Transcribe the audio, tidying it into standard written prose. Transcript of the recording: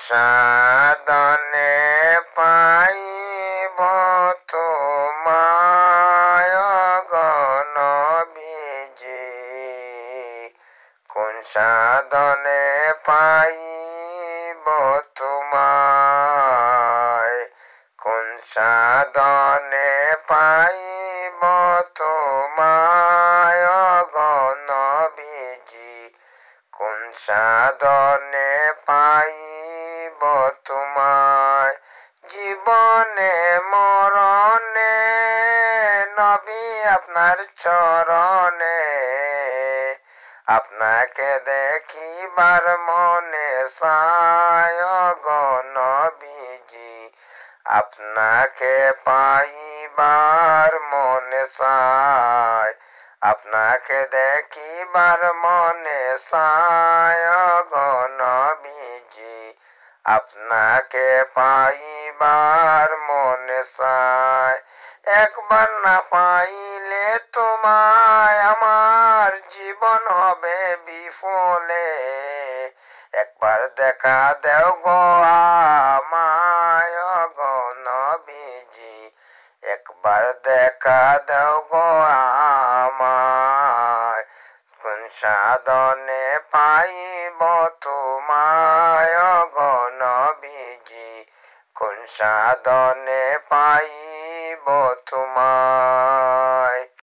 সাধনে পাইব তোমায় গণবিজি, কোন সাধনে পাইব তোমায়, কোন সাধনে পাইব তোমায় গণবিজি, কোন সাধনে পাইব তোমায়। জীবনে মরণে নবী আপনার চরণে, আপনাকে দেখিবার মনে চায় গো নবীজি, আপনাকে পাইবার মনে চায়, আপনাকে দেখিবার মনে চায় গো নবীজি, আপনাকে পাইবার মনে চায়। একবার না পাইলে তোমায় আমার জীবন হবে বিফলে, একবার দেখা দেও গো আমায় গো নবীজি, একবার দেখা দেও গো আমায়। কোন সাধনে পাইব তোমায় গো নবীজি, কোন সাধনে পাইব